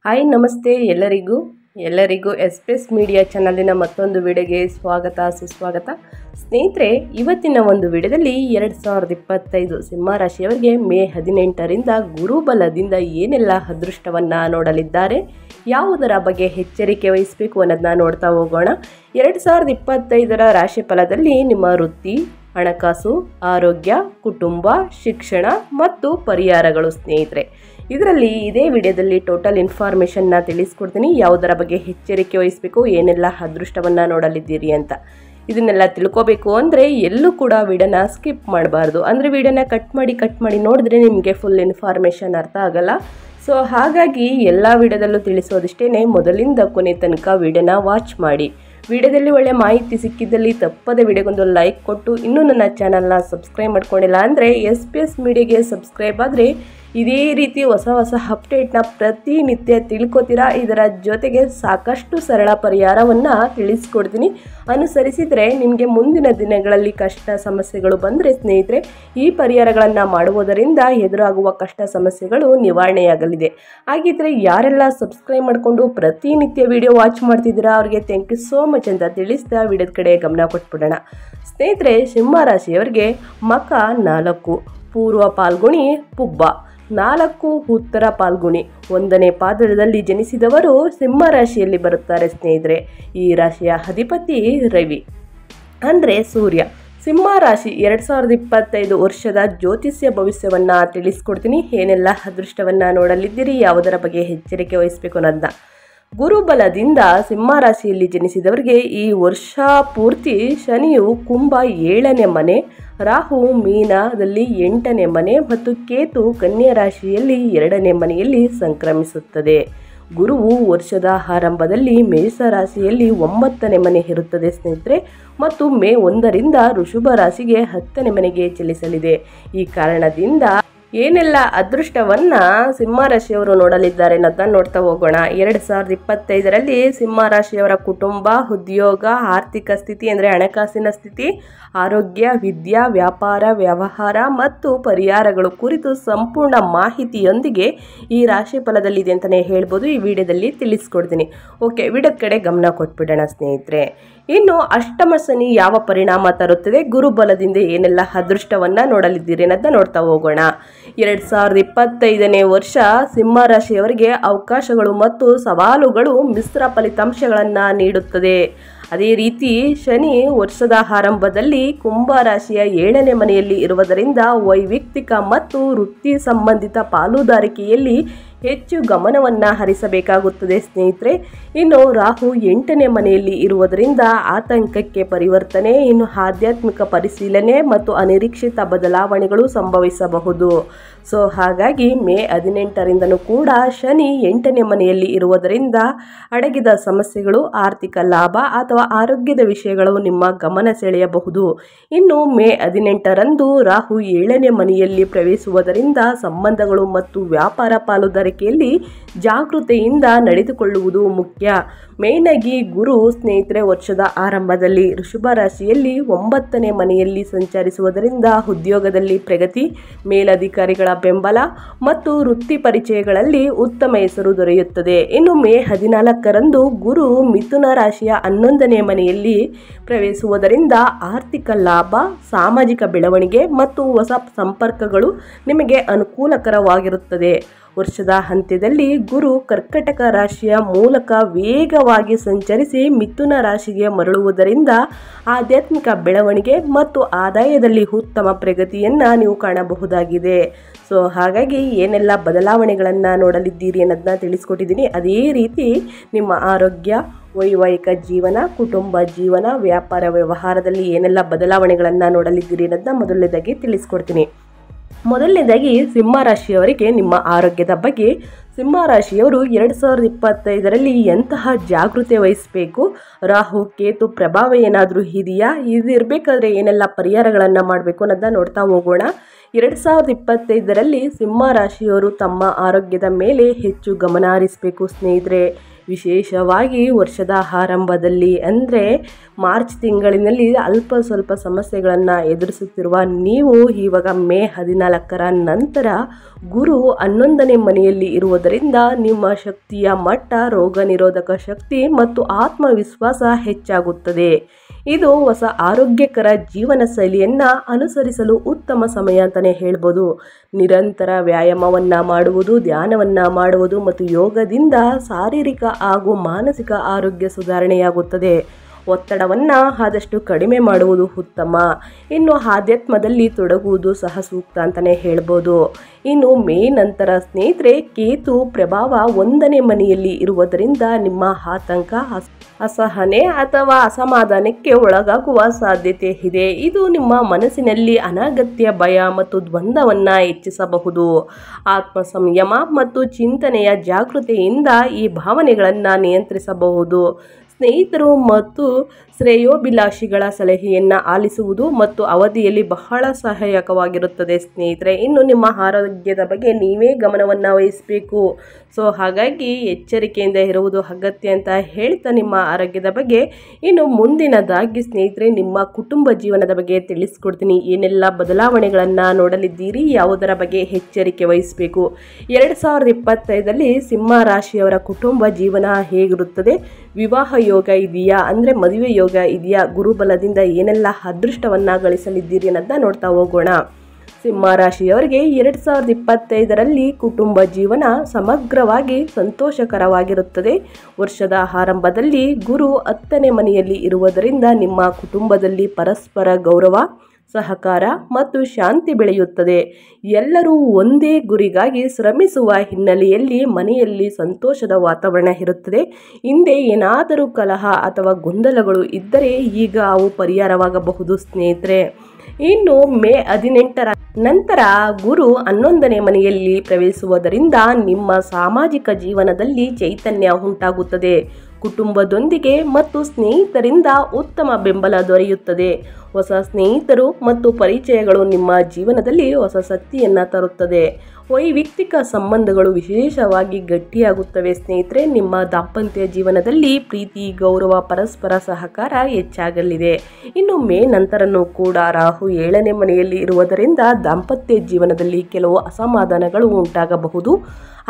Hi ನಮಸ್ತೆ ಎಲ್ಲರಿಗೂ ಎಸ್ಪೆಸ್ media ಚಾನಲಿನ ಮತ್ತೊಂದು ವಿಡಿಯೋಗೆ ಸ್ವಾಗತ ಸುಸ್ವಾಗತ. ಸ್ನೇಹಿತರೆ, ಇವತ್ತಿನ ಒಂದು ವಿಡಿಯೋದಲ್ಲಿ 2025 ಸಿಂಹರಾಶಿಯವರಿಗೆ ಮೇ 18ರಿಂದ ಗುರುಬಲದಿಂದ ಏನೆಲ್ಲ ಅದೃಷ್ಟವನ್ನು ನೋಡಲಿದ್ದಾರೆ, ಯಾವುದರ ಬಗ್ಗೆ ಎಚ್ಚರಿಕೆ ವಹಿಸಬೇಕು ಅನ್ನೋದನ್ನ ನೋಡ್ತಾ ಹೋಗೋಣ. 2025ರ ರಾಶಿ ಫಲದಲ್ಲಿ ನಿಮ್ಮ ವೃತ್ತಿ, ಹಣಕಾಸು, ಆರೋಗ್ಯ, ಕುಟುಂಬ, ಶಿಕ್ಷಣ ಮತ್ತು ಪರಿಹಾರಗಳು. ಸ್ನೇಹಿತರೆ, ಇದರಲ್ಲಿ ಇದೇ ವಿಡಿಯೋದಲ್ಲಿ ಟೋಟಲ್ ಇನ್ಫಾರ್ಮೇಷನ್ನ ತಿಳಿಸ್ಕೊಡ್ತೀನಿ. ಯಾವುದರ ಬಗ್ಗೆ ಎಚ್ಚರಿಕೆ ವಹಿಸಬೇಕು, ಏನೆಲ್ಲ ಅದೃಷ್ಟವನ್ನು ನೋಡಲಿದ್ದೀರಿ ಅಂತ. ಇದನ್ನೆಲ್ಲ ತಿಳ್ಕೋಬೇಕು ಅಂದರೆ ಎಲ್ಲೂ ಕೂಡ ವಿಡಿಯೋನ ಸ್ಕಿಪ್ ಮಾಡಬಾರ್ದು. ಅಂದರೆ ವಿಡಿಯೋನ ಕಟ್ ಮಾಡಿ ನೋಡಿದ್ರೆ ನಿಮಗೆ ಫುಲ್ ಇನ್ಫಾರ್ಮೇಷನ್ ಅರ್ಥ ಆಗಲ್ಲ. ಸೊ ಹಾಗಾಗಿ ಎಲ್ಲ ವಿಡಿಯೋದಲ್ಲೂ ತಿಳಿಸೋದಿಷ್ಟೇ, ಮೊದಲಿಂದ ಕೊನೆ ತನಕ ವಿಡಿಯೋನ ವಾಚ್ ಮಾಡಿ. ವಿಡಿಯೋದಲ್ಲಿ ಒಳ್ಳೆ ಮಾಹಿತಿ ಸಿಕ್ಕಿದ್ದಲ್ಲಿ ತಪ್ಪದೆ ವಿಡಿಯೋಗೊಂದು ಲೈಕ್ ಕೊಟ್ಟು, ಇನ್ನೂ ನನ್ನ ಚಾನಲ್ನ ಸಬ್ಸ್ಕ್ರೈಬ್ ಮಾಡ್ಕೊಂಡಿಲ್ಲ ಅಂದರೆ SPS ಮೀಡಿಯಾಗೆ ಸಬ್ಸ್ಕ್ರೈಬ್ ಆದರೆ ಇದೇ ರೀತಿ ಹೊಸ ಅಪ್ಡೇಟ್ನ ಪ್ರತಿನಿತ್ಯ ತಿಳ್ಕೊತೀರಾ. ಇದರ ಜೊತೆಗೆ ಸಾಕಷ್ಟು ಸರಳ ಪರಿಹಾರವನ್ನು ತಿಳಿಸ್ಕೊಡ್ತೀನಿ. ಅನುಸರಿಸಿದರೆ ನಿಮಗೆ ಮುಂದಿನ ದಿನಗಳಲ್ಲಿ ಕಷ್ಟ ಸಮಸ್ಯೆಗಳು ಬಂದರೆ ಸ್ನೇಹಿತರೆ, ಈ ಪರಿಹಾರಗಳನ್ನು ಮಾಡುವುದರಿಂದ ಎದುರಾಗುವ ಕಷ್ಟ ಸಮಸ್ಯೆಗಳು ನಿವಾರಣೆಯಾಗಲಿದೆ. ಹಾಗಿದ್ರೆ ಯಾರೆಲ್ಲ ಸಬ್ಸ್ಕ್ರೈಬ್ ಮಾಡಿಕೊಂಡು ಪ್ರತಿನಿತ್ಯ ವಿಡಿಯೋ ವಾಚ್ ಮಾಡ್ತಿದ್ದೀರಾ ಅವರಿಗೆ ಥ್ಯಾಂಕ್ ಯು ಸೋ ಮಚ್ ಅಂತ ತಿಳಿಸ್ತಾ ವಿಡಿಯೋದ ಕಡೆ ಗಮನ ಕೊಟ್ಬಿಡೋಣ. ಸ್ನೇಹಿತರೆ, ಸಿಂಹರಾಶಿಯವರಿಗೆ ಮಕ 4, ಪೂರ್ವ ಪಾಲ್ಗುಣಿ, ಪುಬ್ಬ 4, ಉತ್ತರ ಪಾಲ್ಗುಣಿ 1ನೇ ಪಾದದಲ್ಲಿ ಜನಿಸಿದವರು ಸಿಂಹರಾಶಿಯಲ್ಲಿ ಬರುತ್ತಾರೆ. ಸ್ನೇಹಿತರೆ, ಈ ರಾಶಿಯ ಅಧಿಪತಿ ರವಿ ಅಂದರೆ ಸೂರ್ಯ. ಸಿಂಹರಾಶಿ 2025 ವರ್ಷದ ಜ್ಯೋತಿಷ್ಯ ಭವಿಷ್ಯವನ್ನು ತಿಳಿಸ್ಕೊಡ್ತೀನಿ. ಏನೆಲ್ಲ ಅದೃಷ್ಟವನ್ನು ನೋಡಲಿದ್ದೀರಿ, ಯಾವುದರ ಬಗ್ಗೆ ಎಚ್ಚರಿಕೆ ವಹಿಸಬೇಕು ಅನ್ನೋದನ್ನ. ಗುರುಬಲದಿಂದ ಸಿಂಹರಾಶಿಯಲ್ಲಿ ಜನಿಸಿದವರಿಗೆ ಈ ವರ್ಷ ಪೂರ್ತಿ ಶನಿಯು ಕುಂಭ 7ನೇ ಮನೆ, ರಾಹು ಮೀನದಲ್ಲಿ 8ನೇ ಮನೆ ಮತ್ತು ಕೇತು ಕನ್ಯಾ ರಾಶಿಯಲ್ಲಿ 2ನೇ ಮನೆಯಲ್ಲಿ ಸಂಕ್ರಮಿಸುತ್ತದೆ. ಗುರುವು ವರ್ಷದ ಆರಂಭದಲ್ಲಿ ಮೇಷ ರಾಶಿಯಲ್ಲಿ 9ನೇ ಮನೆ ಇರುತ್ತದೆ ಸ್ನೇಹಿತರೆ, ಮತ್ತು ಮೇ 1ರಿಂದ ವೃಷಭ ರಾಶಿಗೆ 10ನೇ ಮನೆಗೆ ಚಲಿಸಲಿದೆ. ಈ ಕಾರಣದಿಂದ ಏನೆಲ್ಲ ಅದೃಷ್ಟವನ್ನು ಸಿಂಹರಾಶಿಯವರು ನೋಡಲಿದ್ದಾರೆ ಅನ್ನೋದನ್ನ ನೋಡ್ತಾ ಹೋಗೋಣ. 2025ರಲ್ಲಿ ಸಿಂಹರಾಶಿಯವರ ಕುಟುಂಬ, ಉದ್ಯೋಗ, ಆರ್ಥಿಕ ಸ್ಥಿತಿ ಅಂದರೆ ಹಣಕಾಸಿನ ಸ್ಥಿತಿ, ಆರೋಗ್ಯ, ವಿದ್ಯಾ, ವ್ಯಾಪಾರ, ವ್ಯವಹಾರ ಮತ್ತು ಪರಿಹಾರಗಳು ಕುರಿತು ಸಂಪೂರ್ಣ ಮಾಹಿತಿಯೊಂದಿಗೆ ಈ ರಾಶಿ ಫಲದಲ್ಲಿದೆ ಅಂತಲೇ ಹೇಳ್ಬೋದು. ಈ ವಿಡಿಯೋದಲ್ಲಿ ತಿಳಿಸ್ಕೊಡ್ತೀನಿ. ಓಕೆ, ವಿಡಿಯೋದ ಕಡೆ ಗಮನ ಕೊಟ್ಬಿಡೋಣ ಸ್ನೇಹಿತರೆ. ಇನ್ನು ಅಷ್ಟಮ ಶನಿ ಯಾವ ಪರಿಣಾಮ ತರುತ್ತದೆ, ಗುರುಬಲದಿಂದ ಏನೆಲ್ಲ ಅದೃಷ್ಟವನ್ನು ನೋಡಲಿದ್ದೀರಿ ಅನ್ನೋದನ್ನ ನೋಡ್ತಾ ಹೋಗೋಣ. 2025ನೇ ವರ್ಷ ಸಿಂಹರಾಶಿಯವರಿಗೆ ಅವಕಾಶಗಳು ಮತ್ತು ಸವಾಲುಗಳು ಮಿಶ್ರ ಫಲಿತಾಂಶಗಳನ್ನು ನೀಡುತ್ತದೆ. ಅದೇ ರೀತಿ ಶನಿ ವರ್ಷದ ಆರಂಭದಲ್ಲಿ ಕುಂಭ ರಾಶಿಯ 7ನೇ ಮನೆಯಲ್ಲಿ ಇರುವುದರಿಂದ ವೈಯಕ್ತಿಕ ಮತ್ತು ವೃತ್ತಿ ಸಂಬಂಧಿತ ಪಾಲುದಾರಿಕೆಯಲ್ಲಿ ಹೆಚ್ಚು ಗಮನವನ್ನು ಹರಿಸಬೇಕಾಗುತ್ತದೆ ಸ್ನೇಹಿತರೆ. ಇನ್ನು ರಾಹು 8ನೇ ಮನೆಯಲ್ಲಿ ಇರುವುದರಿಂದ ಆತಂಕಕ್ಕೆ ಪರಿವರ್ತನೆ, ಇನ್ನು ಆಧ್ಯಾತ್ಮಿಕ ಪರಿಶೀಲನೆ ಮತ್ತು ಅನಿರೀಕ್ಷಿತ ಬದಲಾವಣೆಗಳು ಸಂಭವಿಸಬಹುದು. ಸೊ ಹಾಗಾಗಿ ಮೇ 18ರಿಂದನೂ ಕೂಡ ಶನಿ 8ನೇ ಮನೆಯಲ್ಲಿ ಇರುವುದರಿಂದ ಅಡಗಿದ ಸಮಸ್ಯೆಗಳು, ಆರ್ಥಿಕ ಲಾಭ ಅಥವಾ ಆರೋಗ್ಯದ ವಿಷಯಗಳು ನಿಮ್ಮ ಗಮನ ಸೆಳೆಯಬಹುದು. ಇನ್ನು ಮೇ 18ರಂದು ರಾಹು 7ನೇ ಮನೆಯಲ್ಲಿ ಪ್ರವೇಶಿಸುವುದರಿಂದ ಸಂಬಂಧಗಳು ಮತ್ತು ವ್ಯಾಪಾರ ಪಾಲುದಾರಿಕೆಯಲ್ಲಿ ಜಾಗೃತೆಯಿಂದ ನಡೆದುಕೊಳ್ಳುವುದು ಮುಖ್ಯ. ಮೇಯ್ನಾಗಿ ಗುರು ಸ್ನೇಹಿತರೆ ವರ್ಷದ ಆರಂಭದಲ್ಲಿ ವೃಷಭ ರಾಶಿಯಲ್ಲಿ 9ನೇ ಮನೆಯಲ್ಲಿ ಸಂಚರಿಸುವುದರಿಂದ ಉದ್ಯೋಗದಲ್ಲಿ ಪ್ರಗತಿ, ಮೇಲಧಿಕಾರಿಗಳ ಬೆಂಬಲ ಮತ್ತು ವೃತ್ತಿ ಪರಿಚಯಗಳಲ್ಲಿ ಉತ್ತಮ ಹೆಸರು ದೊರೆಯುತ್ತದೆ. ಇನ್ನು ಮೇ 14ರಂದು ಗುರು ಮಿಥುನ ರಾಶಿಯ 11ನೇ ಮನೆಯಲ್ಲಿ ಪ್ರವೇಶಿಸುವುದರಿಂದ ಆರ್ಥಿಕ ಲಾಭ, ಸಾಮಾಜಿಕ ಬೆಳವಣಿಗೆ ಮತ್ತು ಹೊಸ ಸಂಪರ್ಕಗಳು ನಿಮಗೆ ಅನುಕೂಲಕರವಾಗಿರುತ್ತದೆ. ವರ್ಷದ ಅಂತ್ಯದಲ್ಲಿ ಗುರು ಕರ್ಕಟಕ ರಾಶಿಯ ಮೂಲಕ ವೇಗವಾಗಿ ಸಂಚರಿಸಿ ಮಿಥುನ ರಾಶಿಗೆ ಮರಳುವುದರಿಂದ ಆಧ್ಯಾತ್ಮಿಕ ಬೆಳವಣಿಗೆ ಮತ್ತು ಆದಾಯದಲ್ಲಿ ಉತ್ತಮ ಪ್ರಗತಿಯನ್ನು ನೀವು ಕಾಣಬಹುದಾಗಿದೆ. ಸೊ ಹಾಗಾಗಿ ಏನೆಲ್ಲ ಬದಲಾವಣೆಗಳನ್ನು ನೋಡಲಿದ್ದೀರಿ ಅನ್ನೋದನ್ನ ತಿಳಿಸ್ಕೊಟ್ಟಿದ್ದೀನಿ. ಅದೇ ರೀತಿ ನಿಮ್ಮ ಆರೋಗ್ಯ, ವೈವಾಹಿಕ ಜೀವನ, ಕುಟುಂಬ ಜೀವನ, ವ್ಯಾಪಾರ ವ್ಯವಹಾರದಲ್ಲಿ ಏನೆಲ್ಲ ಬದಲಾವಣೆಗಳನ್ನು ನೋಡಲಿದ್ದೀರಿ ಅನ್ನೋದನ್ನ ಮೊದಲನೇದಾಗಿ ತಿಳಿಸ್ಕೊಡ್ತೀನಿ. ಮೊದಲನೇದಾಗಿ ಸಿಂಹರಾಶಿಯವರಿಗೆ ನಿಮ್ಮ ಆರೋಗ್ಯದ ಬಗ್ಗೆ. ಸಿಂಹರಾಶಿಯವರು 2025ರಲ್ಲಿ ಎಂತಹ ಜಾಗೃತಿ ವಹಿಸಬೇಕು, ರಾಹು ಕೇತು ಪ್ರಭಾವ ಏನಾದರೂ ಇದೆಯಾ, ಇದು ಇರಬೇಕಾದ್ರೆ ಏನೆಲ್ಲ ಪರಿಹಾರಗಳನ್ನು ಮಾಡಬೇಕು ಅನ್ನೋದನ್ನ ನೋಡ್ತಾ ಹೋಗೋಣ. 2025ರಲ್ಲಿ ಸಿಂಹರಾಶಿಯವರು ತಮ್ಮ ಆರೋಗ್ಯದ ಮೇಲೆ ಹೆಚ್ಚು ಗಮನ ಹರಿಸಬೇಕು ಸ್ನೇಹಿತರೆ. ವಿಶೇಷವಾಗಿ ವರ್ಷದ ಆರಂಭದಲ್ಲಿ ಅಂದರೆ ಮಾರ್ಚ್ ತಿಂಗಳಿನಲ್ಲಿ ಅಲ್ಪ ಸ್ವಲ್ಪ ಸಮಸ್ಯೆಗಳನ್ನು ಎದುರಿಸುತ್ತಿರುವ ನೀವು ಇವಾಗ ಮೇ 14ರ ನಂತರ ಗುರು 11ನೇ ಮನೆಯಲ್ಲಿ ಇರುವುದರಿಂದ ನಿಮ್ಮ ಶಕ್ತಿಯ ಮಟ್ಟ, ರೋಗ ನಿರೋಧಕ ಶಕ್ತಿ ಮತ್ತು ಆತ್ಮವಿಶ್ವಾಸ ಹೆಚ್ಚಾಗುತ್ತದೆ. ಇದು ಹೊಸ ಆರೋಗ್ಯಕರ ಜೀವನ ಶೈಲಿಯನ್ನು ಅನುಸರಿಸಲು ಉತ್ತಮ ಸಮಯ ಅಂತಲೇ ಹೇಳ್ಬೋದು. ನಿರಂತರ ವ್ಯಾಯಾಮವನ್ನು ಮಾಡುವುದು, ಧ್ಯಾನವನ್ನು ಮಾಡುವುದು ಮತ್ತು ಯೋಗದಿಂದ ಶಾರೀರಿಕ ಹಾಗೂ ಮಾನಸಿಕ ಆರೋಗ್ಯ ಸುಧಾರಣೆಯಾಗುತ್ತದೆ. ಒತ್ತಡವನ್ನು ಆದಷ್ಟು ಕಡಿಮೆ ಮಾಡುವುದು ಉತ್ತಮ. ಇನ್ನು ಆಧ್ಯಾತ್ಮದಲ್ಲಿ ತೊಡಗುವುದು ಸಹ ಸೂಕ್ತ ಅಂತಲೇ ಹೇಳ್ಬೋದು. ಇನ್ನು ಮೇ ನಂತರ ಸ್ನೇಹಿತರೆ, ಕೇತು ಪ್ರಭಾವ 1ನೇ ಮನೆಯಲ್ಲಿ ಇರುವುದರಿಂದ ನಿಮ್ಮ ಆತಂಕ, ಅಸಹನೆ ಅಥವಾ ಅಸಮಾಧಾನಕ್ಕೆ ಒಳಗಾಗುವ ಸಾಧ್ಯತೆ ಇದೆ. ಇದು ನಿಮ್ಮ ಮನಸ್ಸಿನಲ್ಲಿ ಅನಗತ್ಯ ಭಯ ಮತ್ತು ದ್ವಂದ್ವವನ್ನು ಹೆಚ್ಚಿಸಬಹುದು. ಆತ್ಮ ಸಂಯಮ ಮತ್ತು ಚಿಂತನೆಯ ಜಾಗೃತಿಯಿಂದ ಈ ಭಾವನೆಗಳನ್ನು ನಿಯಂತ್ರಿಸಬಹುದು. ಸ್ನೇಹಿತರು ಮತ್ತು ಶ್ರೇಯೋಭಿಲಾಷಿಗಳ ಸಲಹೆಯನ್ನು ಆಲಿಸುವುದು ಮತ್ತು ಅವಧಿಯಲ್ಲಿ ಬಹಳ ಸಹಾಯಕವಾಗಿರುತ್ತದೆ ಸ್ನೇಹಿತರೆ. ಇನ್ನು ನಿಮ್ಮ ಆರೋಗ್ಯದ ಬಗ್ಗೆ ನೀವೇ ಗಮನವನ್ನು ವಹಿಸಬೇಕು. ಸೊ ಹಾಗಾಗಿ ಎಚ್ಚರಿಕೆಯಿಂದ ಇರುವುದು ಅಗತ್ಯ ಅಂತ ಹೇಳ್ತಾ ನಿಮ್ಮ ಆರೋಗ್ಯದ ಬಗ್ಗೆ ಇನ್ನು ಮುಂದಿನದಾಗಿ ಸ್ನೇಹಿತರೆ, ನಿಮ್ಮ ಕುಟುಂಬ ಜೀವನದ ಬಗ್ಗೆ ತಿಳಿಸ್ಕೊಡ್ತೀನಿ. ಏನೆಲ್ಲ ಬದಲಾವಣೆಗಳನ್ನು ನೋಡಲಿದ್ದೀರಿ, ಯಾವುದರ ಬಗ್ಗೆ ಎಚ್ಚರಿಕೆ ವಹಿಸಬೇಕು. 2025ರಲ್ಲಿ ಸಿಂಹ ರಾಶಿಯವರ ಕುಟುಂಬ ಜೀವನ ಹೇಗಿರುತ್ತದೆ, ವಿವಾಹ ಯೋಗ ಇದೆಯಾ ಅಂದರೆ ಮದುವೆ ಯೋಗ ಇದೆಯಾ, ಗುರುಬಲದಿಂದ ಏನೆಲ್ಲ ಅದೃಷ್ಟವನ್ನು ಗಳಿಸಲಿದ್ದೀರಿ ಅನ್ನೋದನ್ನ ನೋಡ್ತಾ ಹೋಗೋಣ. ಸಿಂಹ ರಾಶಿಯವರಿಗೆ 2025ರಲ್ಲಿ ಕುಟುಂಬ ಜೀವನ ಸಮಗ್ರವಾಗಿ ಸಂತೋಷಕರವಾಗಿರುತ್ತದೆ. ವರ್ಷದ ಆರಂಭದಲ್ಲಿ ಗುರು 10ನೇ ಮನೆಯಲ್ಲಿ ಇರುವುದರಿಂದ ನಿಮ್ಮ ಕುಟುಂಬದಲ್ಲಿ ಪರಸ್ಪರ ಗೌರವ, ಸಹಕಾರ ಮತ್ತು ಶಾಂತಿ ಬೆಳೆಯುತ್ತದೆ. ಎಲ್ಲರೂ ಒಂದೇ ಗುರಿಗಾಗಿ ಶ್ರಮಿಸುವ ಹಿನ್ನೆಲೆಯಲ್ಲಿ ಮನೆಯಲ್ಲಿ ಸಂತೋಷದ ವಾತಾವರಣ ಇರುತ್ತದೆ. ಹಿಂದೆ ಏನಾದರೂ ಕಲಹ ಅಥವಾ ಗೊಂದಲಗಳು ಇದ್ದರೆ ಈಗ ಅವು ಪರಿಹಾರವಾಗಬಹುದು ಸ್ನೇಹಿತರೆ. ಇನ್ನು ಮೇ 18ರ ನಂತರ ಗುರು 11ನೇ ಮನೆಯಲ್ಲಿ ಪ್ರವೇಶಿಸುವುದರಿಂದ ನಿಮ್ಮ ಸಾಮಾಜಿಕ ಜೀವನದಲ್ಲಿ ಚೈತನ್ಯ ಉಂಟಾಗುತ್ತದೆ. ಕುಟುಂಬದೊಂದಿಗೆ ಮತ್ತು ಸ್ನೇಹಿತರಿಂದ ಉತ್ತಮ ಬೆಂಬಲ ದೊರೆಯುತ್ತದೆ. ಹೊಸ ಸ್ನೇಹಿತರು ಮತ್ತು ಪರಿಚಯಗಳು ನಿಮ್ಮ ಜೀವನದಲ್ಲಿ ಹೊಸ ಶಕ್ತಿಯನ್ನು ತರುತ್ತದೆ. ವೈಯಕ್ತಿಕ ಸಂಬಂಧಗಳು ವಿಶೇಷವಾಗಿ ಗಟ್ಟಿಯಾಗುತ್ತವೆ ಸ್ನೇಹಿತರೆ. ನಿಮ್ಮ ದಾಂಪತ್ಯ ಜೀವನದಲ್ಲಿ ಪ್ರೀತಿ, ಗೌರವ, ಪರಸ್ಪರ ಸಹಕಾರ ಹೆಚ್ಚಾಗಲಿದೆ. ಇನ್ನು ಮೇ ನಂತರನೂ ಕೂಡ ರಾಹು 7ನೇ ಮನೆಯಲ್ಲಿ ಇರುವುದರಿಂದ ದಾಂಪತ್ಯ ಜೀವನದಲ್ಲಿ ಕೆಲವು ಅಸಮಾಧಾನಗಳು ಉಂಟಾಗಬಹುದು.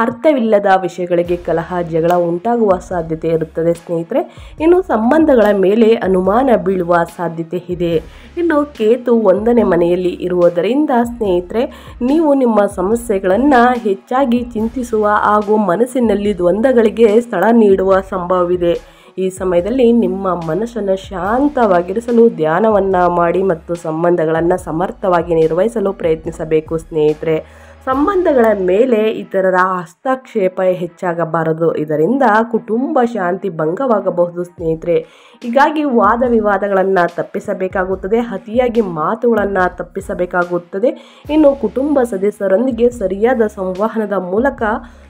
ಅರ್ಥವಿಲ್ಲದ ವಿಷಯಗಳಿಗೆ ಕಲಹ, ಜಗಳ ಉಂಟಾಗುವ ಸಾಧ್ಯತೆ ಇರುತ್ತದೆ ಸ್ನೇಹಿತರೆ. ಇನ್ನು ಸಂಬಂಧಗಳ ಮೇಲೆ ಅನುಮಾನ ಬೀಳುವ ಸಾಧ್ಯತೆ ಇದೆ. ಇನ್ನು ಕೇತು 1ನೇ ಮನೆಯಲ್ಲಿ ಇರುವುದರಿಂದ ಸ್ನೇಹಿತರೆ, ನೀವು ನಿಮ್ಮ ಸಮಸ್ಯೆಗಳನ್ನು ಹೆಚ್ಚಾಗಿ ಚಿಂತಿಸುವ ಹಾಗೂ ಮನಸ್ಸಿನಲ್ಲಿ ದ್ವಂದ್ವಗಳಿಗೆ ಸ್ಥಳ ನೀಡುವ ಸಂಭವವಿದೆ. ಈ ಸಮಯದಲ್ಲಿ ನಿಮ್ಮ ಮನಸ್ಸನ್ನು ಶಾಂತವಾಗಿರಿಸಲು ಧ್ಯಾನವನ್ನು ಮಾಡಿ ಮತ್ತು ಸಂಬಂಧಗಳನ್ನು ಸಮರ್ಥವಾಗಿ ನಿರ್ವಹಿಸಲು ಪ್ರಯತ್ನಿಸಬೇಕು ಸ್ನೇಹಿತರೆ. ಸಂಬಂಧಗಳ ಮೇಲೆ ಇತರರ ಹಸ್ತಕ್ಷೇಪ ಹೆಚ್ಚಾಗಬಾರದು. ಇದರಿಂದ ಕುಟುಂಬ ಶಾಂತಿ ಭಂಗವಾಗಬಹುದು ಸ್ನೇಹಿತರೆ. ಹೀಗಾಗಿ ವಾದ ವಿವಾದಗಳನ್ನು ತಪ್ಪಿಸಬೇಕಾಗುತ್ತದೆ. ಅತಿಯಾಗಿ ಮಾತುಗಳನ್ನು ತಪ್ಪಿಸಬೇಕಾಗುತ್ತದೆ. ಇನ್ನು ಕುಟುಂಬ ಸದಸ್ಯರೊಂದಿಗೆ ಸರಿಯಾದ ಸಂವಹನದ ಮೂಲಕ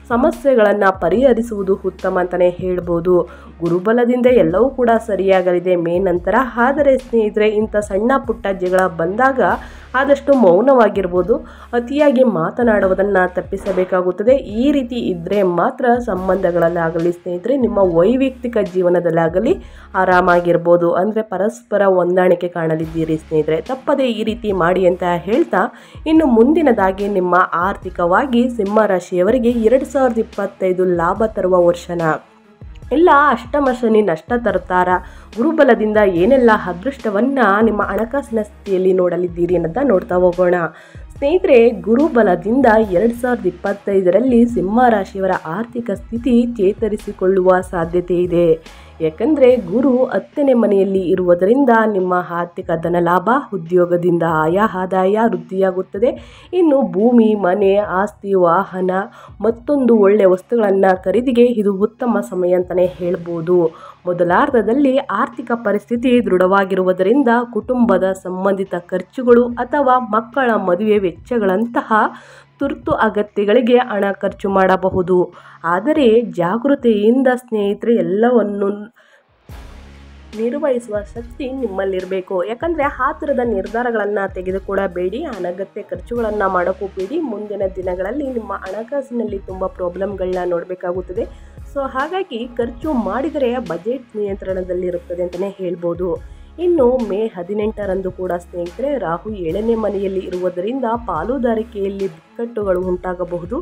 ಸಮಸ್ಯೆಗಳನ್ನು ಪರಿಹರಿಸುವುದು ಉತ್ತಮ ಅಂತಲೇ ಹೇಳ್ಬೋದು. ಗುರುಬಲದಿಂದ ಎಲ್ಲವೂ ಕೂಡ ಸರಿಯಾಗಲಿದೆ ಮೇ ನಂತರ. ಆದರೆ ಸ್ನೇಹಿತರೆ, ಇಂಥ ಸಣ್ಣ ಪುಟ್ಟ ಜಗಳ ಬಂದಾಗ ಆದಷ್ಟು ಮೌನವಾಗಿರ್ಬೋದು. ಅತಿಯಾಗಿ ಮಾತನಾಡುವುದನ್ನು ತಪ್ಪಿಸಬೇಕಾಗುತ್ತದೆ. ಈ ರೀತಿ ಇದ್ದರೆ ಮಾತ್ರ ಸಂಬಂಧಗಳಲ್ಲಾಗಲಿ ಸ್ನೇಹಿತರೆ, ನಿಮ್ಮ ವೈಯಕ್ತಿಕ ಜೀವನದಲ್ಲಾಗಲಿ ಆರಾಮಾಗಿರ್ಬೋದು. ಅಂದರೆ ಪರಸ್ಪರ ಹೊಂದಾಣಿಕೆ ಕಾಣಲಿದ್ದೀರಿ ಸ್ನೇಹಿತರೆ. ತಪ್ಪದೇ ಈ ರೀತಿ ಮಾಡಿ ಅಂತ ಹೇಳ್ತಾ ಇನ್ನು ಮುಂದಿನದಾಗಿ ನಿಮ್ಮ ಆರ್ಥಿಕವಾಗಿ ಸಿಂಹ ರಾಶಿಯವರಿಗೆ 2025 ಲಾಭ ತರುವ ವರ್ಷನ. ಎಲ್ಲ ಅಷ್ಟಮ ಶನಿ ನಷ್ಟ ತರುತ್ತಾರ. ಗುರುಬಲದಿಂದ ಏನೆಲ್ಲ ಅದೃಷ್ಟವನ್ನು ನಿಮ್ಮ ಹಣಕಾಸಿನ ಸ್ಥಿತಿಯಲ್ಲಿ ನೋಡಲಿದ್ದೀರಿ ಅನ್ನೋದನ್ನ ನೋಡ್ತಾ ಹೋಗೋಣ ಸ್ನೇಹಿತರೆ. ಗುರುಬಲದಿಂದ 2025ರಲ್ಲಿ ಸಿಂಹ ರಾಶಿಯವರ ಆರ್ಥಿಕ ಸ್ಥಿತಿ ಚೇತರಿಸಿಕೊಳ್ಳುವ ಸಾಧ್ಯತೆ ಇದೆ. ಯಾಕಂದರೆ ಗುರು 10ನೇ ಮನೆಯಲ್ಲಿ ಇರುವುದರಿಂದ ನಿಮ್ಮ ಆರ್ಥಿಕ ಧನ ಲಾಭ, ಉದ್ಯೋಗದಿಂದ ಆದಾಯ ವೃದ್ಧಿಯಾಗುತ್ತದೆ. ಇನ್ನು ಭೂಮಿ, ಮನೆ, ಆಸ್ತಿ, ವಾಹನ ಮತ್ತೊಂದು ಒಳ್ಳೆಯ ವಸ್ತುಗಳನ್ನು ಖರೀದಿಗೆ ಇದು ಉತ್ತಮ ಸಮಯ ಅಂತಲೇ ಹೇಳ್ಬೋದು. ಮೊದಲಾರ್ಧದಲ್ಲಿ ಆರ್ಥಿಕ ಪರಿಸ್ಥಿತಿ ದೃಢವಾಗಿರುವುದರಿಂದ ಕುಟುಂಬದ ಸಂಬಂಧಿತ ಖರ್ಚುಗಳು ಅಥವಾ ಮಕ್ಕಳ ಮದುವೆ ವೆಚ್ಚಗಳಂತಹ ತುರ್ತು ಅಗತ್ಯಗಳಿಗೆ ಹಣ ಖರ್ಚು ಮಾಡಬಹುದು. ಆದರೆ ಜಾಗೃತಿಯಿಂದ ಸ್ನೇಹಿತರೆ ಎಲ್ಲವನ್ನು ನಿರ್ವಹಿಸುವ ಶಕ್ತಿ ನಿಮ್ಮಲ್ಲಿರಬೇಕು. ಯಾಕಂದರೆ ಆತುರದ ನಿರ್ಧಾರಗಳನ್ನು ತೆಗೆದುಕೊಳ್ಳಬೇಡಿ, ಅನಗತ್ಯ ಖರ್ಚುಗಳನ್ನು ಮಾಡೋಕ್ಕೋಗಬೇಡಿ. ಮುಂದಿನ ದಿನಗಳಲ್ಲಿ ನಿಮ್ಮ ಹಣಕಾಸಿನಲ್ಲಿ ತುಂಬ ಪ್ರಾಬ್ಲಮ್ಗಳನ್ನ ನೋಡಬೇಕಾಗುತ್ತದೆ. ಸೊ ಹಾಗಾಗಿ ಖರ್ಚು ಮಾಡಿದರೆ ಬಜೆಟ್ ನಿಯಂತ್ರಣದಲ್ಲಿರುತ್ತದೆ ಅಂತಲೇ ಹೇಳ್ಬೋದು. ಇನ್ನು ಮೇ 18ರಂದು ಕೂಡ ಸ್ನೇಹಿತರೆ ರಾಹು 7ನೇ ಮನೆಯಲ್ಲಿ ಇರುವುದರಿಂದ ಪಾಲುದಾರಿಕೆಯಲ್ಲಿ ಬಿಕ್ಕಟ್ಟುಗಳು ಉಂಟಾಗಬಹುದು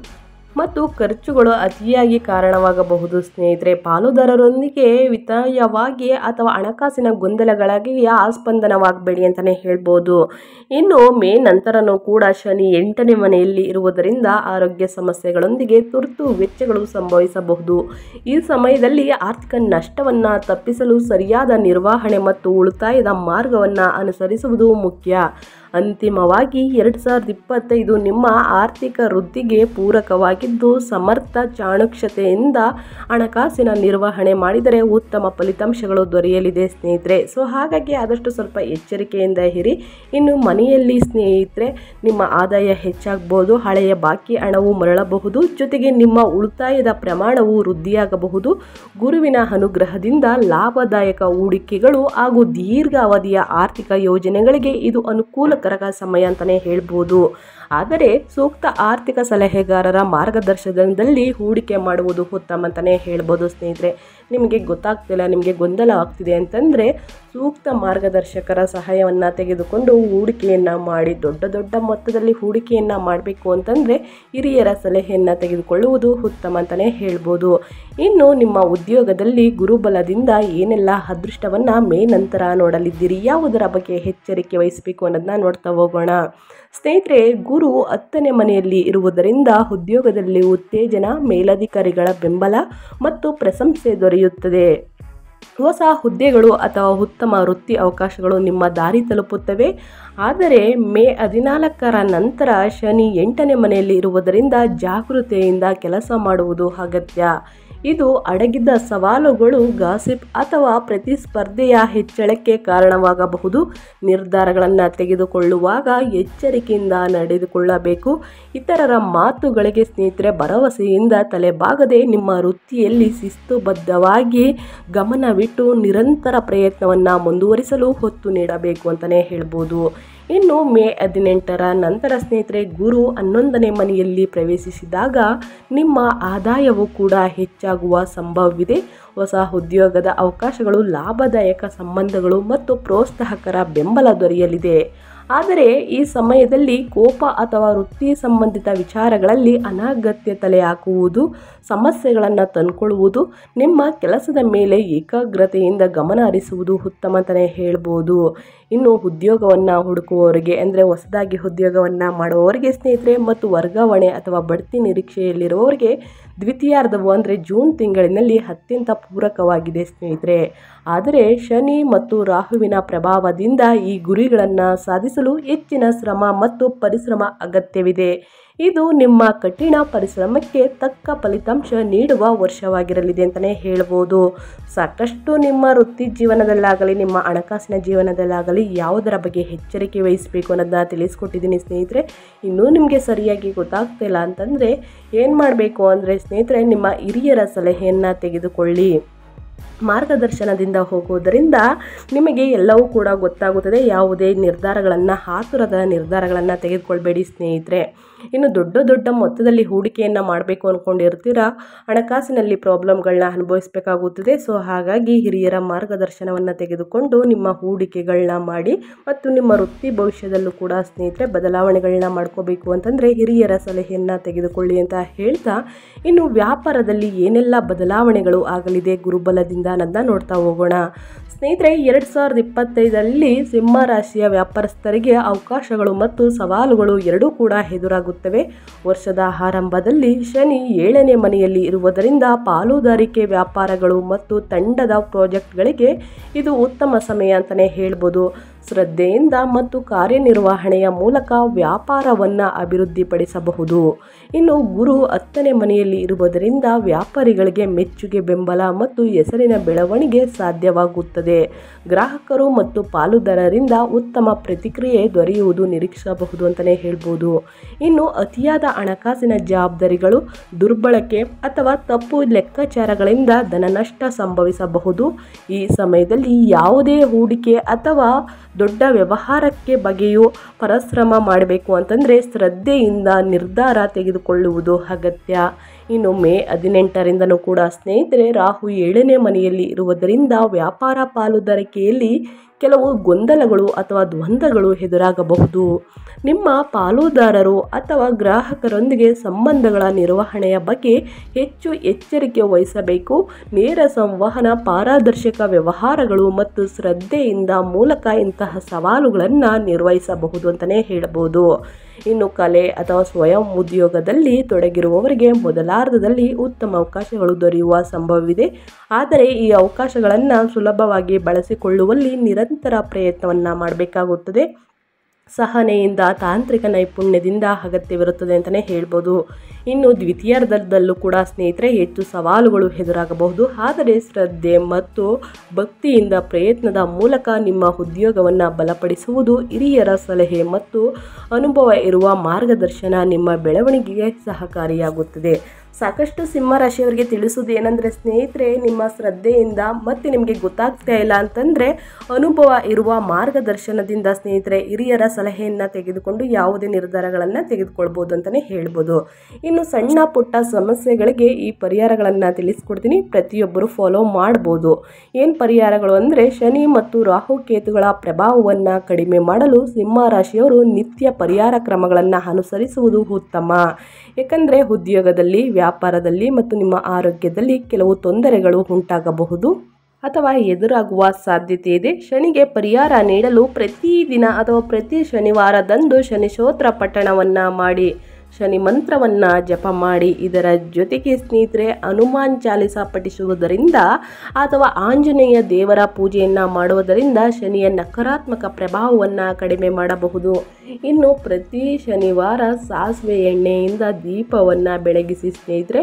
ಮತ್ತು ಖರ್ಚುಗಳು ಅತಿಯಾಗಿ ಕಾರಣವಾಗಬಹುದು. ಸ್ನೇಹಿತರೆ, ಪಾಲುದಾರರೊಂದಿಗೆ ವಿತಾಯವಾಗಿ ಅಥವಾ ಹಣಕಾಸಿನ ಗೊಂದಲಗಳಾಗಿ ಆಸ್ಪಂದನವಾಗಬೇಡಿ ಅಂತಲೇ ಹೇಳ್ಬೋದು. ಇನ್ನು ಮೇ ನಂತರನೂ ಕೂಡ ಶನಿ 8ನೇ ಮನೆಯಲ್ಲಿ ಇರುವುದರಿಂದ ಆರೋಗ್ಯ ಸಮಸ್ಯೆಗಳೊಂದಿಗೆ ತುರ್ತು ವೆಚ್ಚಗಳು ಸಂಭವಿಸಬಹುದು. ಈ ಸಮಯದಲ್ಲಿ ಆರ್ಥಿಕ ನಷ್ಟವನ್ನು ತಪ್ಪಿಸಲು ಸರಿಯಾದ ನಿರ್ವಹಣೆ ಮತ್ತು ಉಳಿತಾಯದ ಮಾರ್ಗವನ್ನು ಅನುಸರಿಸುವುದು ಮುಖ್ಯ. ಅಂತಿಮವಾಗಿ 2025 ನಿಮ್ಮ ಆರ್ಥಿಕ ವೃದ್ಧಿಗೆ ಪೂರಕವಾಗಿದ್ದು, ಸಮರ್ಥ ಚಾಣುಕ್ಷತೆಯಿಂದ ಹಣಕಾಸಿನ ನಿರ್ವಹಣೆ ಮಾಡಿದರೆ ಉತ್ತಮ ಫಲಿತಾಂಶಗಳು ದೊರೆಯಲಿದೆ ಸ್ನೇಹಿತರೆ. ಸೊ ಹಾಗಾಗಿ ಆದಷ್ಟು ಸ್ವಲ್ಪ ಎಚ್ಚರಿಕೆಯಿಂದ ಇರಿ. ಇನ್ನು ಮನೆಯಲ್ಲಿ ಸ್ನೇಹಿತರೆ ನಿಮ್ಮ ಆದಾಯ ಹೆಚ್ಚಾಗಬಹುದು, ಹಳೆಯ ಬಾಕಿ ಹಣವು ಮರಳಬಹುದು, ಜೊತೆಗೆ ನಿಮ್ಮ ಉಳಿತಾಯದ ಪ್ರಮಾಣವು ವೃದ್ಧಿಯಾಗಬಹುದು. ಗುರುವಿನ ಅನುಗ್ರಹದಿಂದ ಲಾಭದಾಯಕ ಹೂಡಿಕೆಗಳು ಹಾಗೂ ದೀರ್ಘಾವಧಿಯ ಆರ್ಥಿಕ ಯೋಜನೆಗಳಿಗೆ ಇದು ಅನುಕೂಲಕರ ಸಮಯ ಅಂತಲೇ ಹೇಳ್ಬೋದು. ಆದರೆ ಸೂಕ್ತ ಆರ್ಥಿಕ ಸಲಹೆಗಾರರ ಮಾರ್ಗದರ್ಶನದಲ್ಲಿ ಹೂಡಿಕೆ ಮಾಡುವುದು ಉತ್ತಮ ಅಂತಲೇ ಹೇಳ್ಬೋದು. ಸ್ನೇಹಿತರೆ, ನಿಮಗೆ ಗೊತ್ತಾಗ್ತಿಲ್ಲ, ನಿಮಗೆ ಗೊಂದಲ ಆಗ್ತಿದೆ ಅಂತಂದರೆ ಸೂಕ್ತ ಮಾರ್ಗದರ್ಶಕರ ಸಹಾಯವನ್ನು ತೆಗೆದುಕೊಂಡು ಹೂಡಿಕೆಯನ್ನು ಮಾಡಿ. ದೊಡ್ಡ ಮೊತ್ತದಲ್ಲಿ ಹೂಡಿಕೆಯನ್ನು ಮಾಡಬೇಕು ಅಂತಂದರೆ ಹಿರಿಯರ ಸಲಹೆಯನ್ನು ತೆಗೆದುಕೊಳ್ಳುವುದು ಉತ್ತಮ ಅಂತಲೇ ಹೇಳ್ಬೋದು. ಇನ್ನು ನಿಮ್ಮ ಉದ್ಯೋಗದಲ್ಲಿ ಗುರುಬಲದಿಂದ ಏನೆಲ್ಲ ಅದೃಷ್ಟವನ್ನು ಮೇ ನಂತರ ನೋಡಲಿದ್ದೀರಿ, ಯಾವುದರ ಬಗ್ಗೆ ಎಚ್ಚರಿಕೆ ವಹಿಸಬೇಕು ಅನ್ನೋದನ್ನ ನೋಡ್ತಾ ಹೋಗೋಣ. ಸ್ನೇಹಿತರೆ, ಗುರು 10ನೇ ಮನೆಯಲ್ಲಿ ಇರುವುದರಿಂದ ಉದ್ಯೋಗದಲ್ಲಿ ಉತ್ತೇಜನ, ಮೇಲಧಿಕಾರಿಗಳ ಬೆಂಬಲ ಮತ್ತು ಪ್ರಶಂಸೆ ದೊರೆಯುತ್ತದೆ. ಹೊಸ ಹುದ್ದೆಗಳು ಅಥವಾ ಉತ್ತಮ ವೃತ್ತಿ ಅವಕಾಶಗಳು ನಿಮ್ಮ ದಾರಿ ತಲುಪುತ್ತವೆ. ಆದರೆ ಮೇ 14ರ ನಂತರ ಶನಿ 8ನೇ ಮನೆಯಲ್ಲಿ ಇರುವುದರಿಂದ ಜಾಗೃತೆಯಿಂದ ಕೆಲಸ ಮಾಡುವುದು ಅಗತ್ಯ. ಇದು ಅಡಗಿದ್ದ ಸವಾಲುಗಳು, ಗಾಸಿಪ್ ಅಥವಾ ಪ್ರತಿಸ್ಪರ್ಧೆಯ ಹೆಚ್ಚಳಕ್ಕೆ ಕಾರಣವಾಗಬಹುದು. ನಿರ್ಧಾರಗಳನ್ನು ತೆಗೆದುಕೊಳ್ಳುವಾಗ ಎಚ್ಚರಿಕೆಯಿಂದ ನಡೆದುಕೊಳ್ಳಬೇಕು. ಇತರರ ಮಾತುಗಳಿಗೆ ಸ್ನೇಹಿತರೆ ಭರವಸೆಯಿಂದ ತಲೆಬಾಗದೆ ನಿಮ್ಮ ವೃತ್ತಿಯಲ್ಲಿ ಶಿಸ್ತುಬದ್ಧವಾಗಿ ಗಮನವಿಟ್ಟು ನಿರಂತರ ಪ್ರಯತ್ನವನ್ನು ಮುಂದುವರಿಸಲು ಒತ್ತು ನೀಡಬೇಕು ಅಂತಲೇ ಹೇಳ್ಬೋದು. ಇನ್ನು ಮೇ 18ರ ನಂತರ ಸ್ನೇಹಿತರೆ ಗುರು 11ನೇ ಮನೆಯಲ್ಲಿ ಪ್ರವೇಶಿಸಿದಾಗ ನಿಮ್ಮ ಆದಾಯವು ಕೂಡ ಹೆಚ್ಚಾಗುವ ಸಂಭವವಿದೆ. ಹೊಸ ಉದ್ಯೋಗದ ಅವಕಾಶಗಳು, ಲಾಭದಾಯಕ ಸಂಬಂಧಗಳು ಮತ್ತು ಪ್ರೋತ್ಸಾಹಕರ ಬೆಂಬಲ ದೊರೆಯಲಿದೆ. ಆದರೆ ಈ ಸಮಯದಲ್ಲಿ ಕೋಪ ಅಥವಾ ವೃತ್ತಿ ಸಂಬಂಧಿತ ವಿಚಾರಗಳಲ್ಲಿ ಅನಗತ್ಯ ತಲೆ ಹಾಕುವುದು, ಸಮಸ್ಯೆಗಳನ್ನು ತಂದುಕೊಳ್ಳುವುದು, ನಿಮ್ಮ ಕೆಲಸದ ಮೇಲೆ ಏಕಾಗ್ರತೆಯಿಂದ ಗಮನ ಹರಿಸುವುದು ಉತ್ತಮ ಅಂತಲೇ ಹೇಳ್ಬೋದು. ಇನ್ನು ಉದ್ಯೋಗವನ್ನು ಹುಡುಕುವವರಿಗೆ ಅಂದರೆ ಹೊಸದಾಗಿ ಉದ್ಯೋಗವನ್ನು ಮಾಡುವವರಿಗೆ ಸ್ನೇಹಿತರೆ ಮತ್ತು ವರ್ಗಾವಣೆ ಅಥವಾ ಬಡ್ತಿ ನಿರೀಕ್ಷೆಯಲ್ಲಿರುವವರಿಗೆ ದ್ವಿತೀಯಾರ್ಧವು ಅಂದರೆ ಜೂನ್ ತಿಂಗಳಿನಲ್ಲಿ ಅತ್ಯಂತ ಪೂರಕವಾಗಿದೆ ಸ್ನೇಹಿತರೆ. ಆದರೆ ಶನಿ ಮತ್ತು ರಾಹುವಿನ ಪ್ರಭಾವದಿಂದ ಈ ಗುರಿಗಳನ್ನು ಸಾಧಿಸಲು ಹೆಚ್ಚಿನ ಶ್ರಮ ಮತ್ತು ಪರಿಶ್ರಮ ಅಗತ್ಯವಿದೆ. ಇದು ನಿಮ್ಮ ಕಠಿಣ ಪರಿಶ್ರಮಕ್ಕೆ ತಕ್ಕ ಫಲಿತಾಂಶ ನೀಡುವ ವರ್ಷವಾಗಿರಲಿದೆ ಅಂತಲೇ ಹೇಳ್ಬೋದು. ಸಾಕಷ್ಟು ನಿಮ್ಮ ವೃತ್ತಿ ಜೀವನದಲ್ಲಾಗಲಿ ನಿಮ್ಮ ಹಣಕಾಸಿನ ಜೀವನದಲ್ಲಾಗಲಿ ಯಾವುದರ ಬಗ್ಗೆ ಎಚ್ಚರಿಕೆ ವಹಿಸಬೇಕು ಅನ್ನೋದನ್ನ ತಿಳಿಸ್ಕೊಟ್ಟಿದ್ದೀನಿ ಸ್ನೇಹಿತರೆ. ಇನ್ನೂ ನಿಮಗೆ ಸರಿಯಾಗಿ ಗೊತ್ತಾಗ್ತಿಲ್ಲ ಅಂತಂದರೆ ಏನು ಮಾಡಬೇಕು ಅಂದರೆ ಸ್ನೇಹಿತರೆ ನಿಮ್ಮ ಹಿರಿಯರ ಸಲಹೆಯನ್ನು ತೆಗೆದುಕೊಳ್ಳಿ. ಮಾರ್ಗದರ್ಶನದಿಂದ ಹೋಗುವುದರಿಂದ ನಿಮಗೆ ಎಲ್ಲವೂ ಕೂಡ ಗೊತ್ತಾಗುತ್ತದೆ. ಯಾವುದೇ ನಿರ್ಧಾರಗಳನ್ನು ಆತುರದ ನಿರ್ಧಾರಗಳನ್ನು ತೆಗೆದುಕೊಳ್ಬೇಡಿ ಸ್ನೇಹಿತರೆ. ಇನ್ನು ದೊಡ್ಡ ಮೊತ್ತದಲ್ಲಿ ಹೂಡಿಕೆಯನ್ನು ಮಾಡಬೇಕು ಅಂದ್ಕೊಂಡಿರ್ತೀರಾ, ಹಣಕಾಸಿನಲ್ಲಿ ಪ್ರಾಬ್ಲಮ್ಗಳನ್ನ ಅನುಭವಿಸಬೇಕಾಗುತ್ತದೆ. ಸೊ ಹಾಗಾಗಿ ಹಿರಿಯರ ಮಾರ್ಗದರ್ಶನವನ್ನು ತೆಗೆದುಕೊಂಡು ನಿಮ್ಮ ಹೂಡಿಕೆಗಳನ್ನ ಮಾಡಿ ಮತ್ತು ನಿಮ್ಮ ವೃತ್ತಿ ಭವಿಷ್ಯದಲ್ಲೂ ಕೂಡ ಸ್ನೇಹಿತರೆ ಬದಲಾವಣೆಗಳನ್ನ ಮಾಡ್ಕೋಬೇಕು ಅಂತಂದರೆ ಹಿರಿಯರ ಸಲಹೆಯನ್ನು ತೆಗೆದುಕೊಳ್ಳಿ ಅಂತ ಹೇಳ್ತಾ, ಇನ್ನು ವ್ಯಾಪಾರದಲ್ಲಿ ಏನೆಲ್ಲ ಬದಲಾವಣೆಗಳು ಆಗಲಿದೆ ಗುರುಬಲದಿಂದ ಅನ್ನೋದನ್ನ ನೋಡ್ತಾ ಹೋಗೋಣ. ಸ್ನೇಹಿತರೆ, 2025ರಲ್ಲಿ ಸಿಂಹ ರಾಶಿಯ ವ್ಯಾಪಾರಸ್ಥರಿಗೆ ಅವಕಾಶಗಳು ಮತ್ತು ಸವಾಲುಗಳು ಎರಡೂ ಕೂಡ ಎದುರಾಗುತ್ತವೆ. ವರ್ಷದ ಆರಂಭದಲ್ಲಿ ಶನಿ 7ನೇ ಮನೆಯಲ್ಲಿ ಇರುವುದರಿಂದ ಪಾಲುದಾರಿಕೆ ವ್ಯಾಪಾರಗಳು ಮತ್ತು ತಂಡದ ಪ್ರಾಜೆಕ್ಟ್ಗಳಿಗೆ ಇದು ಉತ್ತಮ ಸಮಯ ಅಂತಲೇ ಹೇಳ್ಬೋದು. ಶ್ರದ್ಧೆಯಿಂದ ಮತ್ತು ಕಾರ್ಯನಿರ್ವಹಣೆಯ ಮೂಲಕ ವ್ಯಾಪಾರವನ್ನು ಅಭಿವೃದ್ಧಿಪಡಿಸಬಹುದು. ಇನ್ನು ಗುರು 10ನೇ ಮನೆಯಲ್ಲಿ ಇರುವುದರಿಂದ ವ್ಯಾಪಾರಿಗಳಿಗೆ ಮೆಚ್ಚುಗೆ, ಬೆಂಬಲ ಮತ್ತು ಹೆಸರಿನ ಬೆಳವಣಿಗೆ ಸಾಧ್ಯವಾಗುತ್ತದೆ. ಗ್ರಾಹಕರು ಮತ್ತು ಪಾಲುದಾರರಿಂದ ಉತ್ತಮ ಪ್ರತಿಕ್ರಿಯೆ ದೊರೆಯುವುದು ನಿರೀಕ್ಷಿಸಬಹುದು ಅಂತಲೇ ಹೇಳ್ಬೋದು. ಇನ್ನು ಅತಿಯಾದ ಹಣಕಾಸಿನ ಜವಾಬ್ದಾರಿಗಳು, ದುರ್ಬಳಕೆ ಅಥವಾ ತಪ್ಪು ಲೆಕ್ಕಾಚಾರಗಳಿಂದ ಧನನಷ್ಟ ಸಂಭವಿಸಬಹುದು. ಈ ಸಮಯದಲ್ಲಿ ಯಾವುದೇ ಹೂಡಿಕೆ ಅಥವಾ ದೊಡ್ಡ ವ್ಯವಹಾರಕ್ಕೆ ಬಗ್ಗೆಯೂ ಪರಿಶ್ರಮ ಮಾಡಬೇಕು ಅಂತಂದರೆ ಶ್ರದ್ಧೆಯಿಂದ ನಿರ್ಧಾರ ತೆಗೆದುಕೊಳ್ಳುವುದು ಅಗತ್ಯ. ಇನ್ನು ಮೇ 18ರಿಂದನೂ ಕೂಡ ಸ್ನೇಹಿತರೆ ರಾಹು 7ನೇ ಮನೆಯಲ್ಲಿ ಇರುವುದರಿಂದ ವ್ಯಾಪಾರ ಪಾಲುದಾರಿಕೆಯಲ್ಲಿ ಕೆಲವು ಗೊಂದಲಗಳು ಅಥವಾ ದ್ವಂದ್ವಗಳು ಎದುರಾಗಬಹುದು. ನಿಮ್ಮ ಪಾಲುದಾರರು ಅಥವಾ ಗ್ರಾಹಕರೊಂದಿಗೆ ಸಂಬಂಧಗಳ ನಿರ್ವಹಣೆಯ ಬಗ್ಗೆ ಹೆಚ್ಚು ಎಚ್ಚರಿಕೆ ವಹಿಸಬೇಕು. ನೇರ ಸಂವಹನ, ಪಾರದರ್ಶಕ ವ್ಯವಹಾರಗಳು ಮತ್ತು ಶ್ರದ್ಧೆಯಿಂದ ಮೂಲಕ ಇಂತಹ ಸವಾಲುಗಳನ್ನು ನಿರ್ವಹಿಸಬಹುದು ಅಂತಲೇ ಹೇಳಬಹುದು. ಇನ್ನು ಕಲೆ ಅಥವಾ ಸ್ವಯಂ ಉದ್ಯೋಗದಲ್ಲಿ ತೊಡಗಿರುವವರಿಗೆ ಮೊದಲಾರ್ಧದಲ್ಲಿ ಉತ್ತಮ ಅವಕಾಶಗಳು ದೊರೆಯುವ ಸಂಭವವಿದೆ. ಆದರೆ ಈ ಅವಕಾಶಗಳನ್ನು ಸುಲಭವಾಗಿ ಬಳಸಿಕೊಳ್ಳುವಲ್ಲಿ ನಿರಂತರ ಪ್ರಯತ್ನವನ್ನು ಮಾಡಬೇಕಾಗುತ್ತದೆ. ಸಹನೆಯಿಂದ, ತಾಂತ್ರಿಕ ನೈಪುಣ್ಯದಿಂದ ಅಗತ್ಯವಿರುತ್ತದೆ ಅಂತಲೇ ಹೇಳ್ಬೋದು. ಇನ್ನು ದ್ವಿತೀಯಾರ್ಧದಲ್ಲೂ ಕೂಡ ಸ್ನೇಹಿತರೆ ಹೆಚ್ಚು ಸವಾಲುಗಳು ಎದುರಾಗಬಹುದು. ಆದರೆ ಶ್ರದ್ಧೆ ಮತ್ತು ಭಕ್ತಿಯಿಂದ ಪ್ರಯತ್ನದ ಮೂಲಕ ನಿಮ್ಮ ಉದ್ಯೋಗವನ್ನು ಬಲಪಡಿಸುವುದು, ಹಿರಿಯರ ಸಲಹೆ ಮತ್ತು ಅನುಭವ ಇರುವ ಮಾರ್ಗದರ್ಶನ ನಿಮ್ಮ ಬೆಳವಣಿಗೆಗೆ ಸಹಕಾರಿಯಾಗುತ್ತದೆ. ಸಾಕಷ್ಟು ಸಿಂಹರಾಶಿಯವರಿಗೆ ತಿಳಿಸೋದು ಏನಂದರೆ ಸ್ನೇಹಿತರೆ, ನಿಮ್ಮ ಶ್ರದ್ಧೆಯಿಂದ ಮತ್ತು ನಿಮಗೆ ಗೊತ್ತಾಗ್ತಾ ಇಲ್ಲ ಅಂತಂದರೆ ಅನುಭವ ಇರುವ ಮಾರ್ಗದರ್ಶನದಿಂದ ಸ್ನೇಹಿತರೆ ಹಿರಿಯರ ಸಲಹೆಯನ್ನು ತೆಗೆದುಕೊಂಡು ಯಾವುದೇ ನಿರ್ಧಾರಗಳನ್ನು ತೆಗೆದುಕೊಳ್ಬೋದು ಅಂತಲೇ ಹೇಳ್ಬೋದು. ಇನ್ನು ಸಣ್ಣ ಪುಟ್ಟ ಸಮಸ್ಯೆಗಳಿಗೆ ಈ ಪರಿಹಾರಗಳನ್ನು ತಿಳಿಸ್ಕೊಡ್ತೀನಿ, ಪ್ರತಿಯೊಬ್ಬರು ಫಾಲೋ ಮಾಡ್ಬೋದು. ಏನು ಪರಿಹಾರಗಳು ಅಂದರೆ, ಶನಿ ಮತ್ತು ರಾಹುಕೇತುಗಳ ಪ್ರಭಾವವನ್ನು ಕಡಿಮೆ ಮಾಡಲು ಸಿಂಹರಾಶಿಯವರು ನಿತ್ಯ ಪರಿಹಾರ ಕ್ರಮಗಳನ್ನು ಅನುಸರಿಸುವುದು ಉತ್ತಮ. ಏಕೆಂದರೆ ಉದ್ಯೋಗದಲ್ಲಿ, ವ್ಯಾಪಾರದಲ್ಲಿ ಮತ್ತು ನಿಮ್ಮ ಆರೋಗ್ಯದಲ್ಲಿ ಕೆಲವು ತೊಂದರೆಗಳು ಉಂಟಾಗಬಹುದು ಅಥವಾ ಎದುರಾಗುವ ಸಾಧ್ಯತೆ ಇದೆ. ಶನಿಗೆ ಪರಿಹಾರ ನೀಡಲು ಪ್ರತಿದಿನ ಅಥವಾ ಪ್ರತಿ ಶನಿವಾರದಂದು ಶನಿ ಸ್ತೋತ್ರ ಪಠಣವನ್ನು ಮಾಡಿ, ಶನಿ ಮಂತ್ರವನ್ನು ಜಪ ಮಾಡಿ, ಇದರ ಜೊತೆಗೆ ಸ್ನೇಹಿತರೆ ಹನುಮಾನ್ ಚಾಲಿಸ ಪಠಿಸುವುದರಿಂದ ಅಥವಾ ಆಂಜನೇಯ ದೇವರ ಪೂಜೆಯನ್ನು ಮಾಡುವುದರಿಂದ ಶನಿಯ ನಕಾರಾತ್ಮಕ ಪ್ರಭಾವವನ್ನು ಕಡಿಮೆ ಮಾಡಬಹುದು. ಇನ್ನು ಪ್ರತಿ ಶನಿವಾರ ಸಾಸಿವೆ ಎಣ್ಣೆಯಿಂದ ದೀಪವನ್ನು ಬೆಳಗಿಸಿ ಸ್ನೇಹಿತರೆ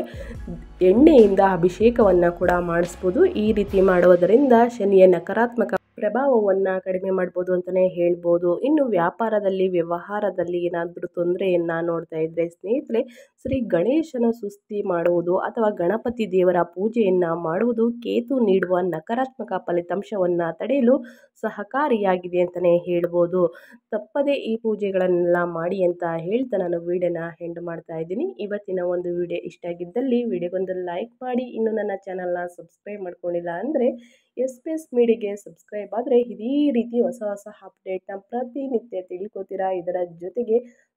ಎಣ್ಣೆಯಿಂದ ಅಭಿಷೇಕವನ್ನು ಕೂಡ ಮಾಡಿಸ್ಬೋದು. ಈ ರೀತಿ ಮಾಡುವುದರಿಂದ ಶನಿಯ ನಕಾರಾತ್ಮಕ ಪ್ರಭಾವವನ್ನು ಕಡಿಮೆ ಮಾಡ್ಬೋದು ಅಂತಲೇ ಹೇಳ್ಬೋದು. ಇನ್ನು ವ್ಯಾಪಾರದಲ್ಲಿ, ವ್ಯವಹಾರದಲ್ಲಿ ಏನಾದರೂ ತೊಂದರೆಯನ್ನು ನೋಡ್ತಾ ಇದ್ದರೆ ಸ್ನೇಹಿತರೆ ಶ್ರೀ ಗಣೇಶನ ಸ್ತುತಿ ಮಾಡುವುದು ಅಥವಾ ಗಣಪತಿ ದೇವರ ಪೂಜೆಯನ್ನು ಮಾಡುವುದು ಕೇತು ನೀಡುವ ನಕಾರಾತ್ಮಕ ಫಲಿತಾಂಶವನ್ನು ತಡೆಯಲು ಸಹಕಾರಿಯಾಗಿದೆ ಅಂತಲೇ ಹೇಳ್ಬೋದು. ತಪ್ಪದೇ ಈ ಪೂಜೆಗಳನ್ನೆಲ್ಲ ಮಾಡಿ ಅಂತ ಹೇಳ್ತಾ ನಾನು ವಿಡಿಯೋನ ಎಂಡ್ ಮಾಡ್ತಾ ಇದ್ದೀನಿ. ಇವತ್ತಿನ ಒಂದು ವಿಡಿಯೋ ಇಷ್ಟ ಆಗಿದ್ದಲ್ಲಿ ವಿಡಿಯೋಗೊಂದು ಲೈಕ್ ಮಾಡಿ. ಇನ್ನು ನನ್ನ ಚಾನಲ್ನ ಸಬ್ಸ್ಕ್ರೈಬ್ ಮಾಡ್ಕೊಂಡಿಲ್ಲ ಅಂದರೆ SPS ಮೀಡಿಯಾಗೆ ಸಬ್ಸ್ಕ್ರೈಬ್ ಆದರೆ ಇದೇ ರೀತಿ ಹೊಸ ಹೊಸ ಅಪ್ಡೇಟ್ನ ಪ್ರತಿನಿತ್ಯ ತಿಳ್ಕೊತೀರಾ. ಇದರ ಜೊತೆಗೆ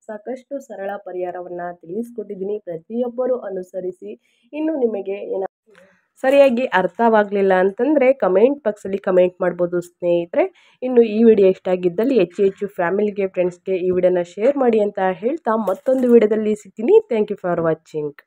ಸಾಕಷ್ಟು ಸರಳ ಪರಿಹಾರವನ್ನು ತಿಳಿಸ್ಕೊಟ್ಟಿದ್ದೀನಿ, ಪ್ರತಿಯೊಬ್ಬರು ಅನುಸರಿಸಿ. ಇನ್ನು ನಿಮಗೆ ಸರಿಯಾಗಿ ಅರ್ಥವಾಗಲಿಲ್ಲ ಅಂತಂದರೆ ಕಮೆಂಟ್ ಬಾಕ್ಸಲ್ಲಿ ಕಮೆಂಟ್ ಮಾಡ್ಬೋದು ಸ್ನೇಹಿತರೆ. ಇನ್ನು ಈ ವಿಡಿಯೋ ಇಷ್ಟ ಆಗಿದ್ದಲ್ಲಿ ಹೆಚ್ಚು ಫ್ಯಾಮಿಲಿಗೆ, ಫ್ರೆಂಡ್ಸ್ಗೆ ಈ ವಿಡಿಯೋನ ಶೇರ್ ಮಾಡಿ ಅಂತ ಹೇಳ್ತಾ ಮತ್ತೊಂದು ವಿಡಿಯೋದಲ್ಲಿ ಸಿಗ್ತೀನಿ. Thank you for watching.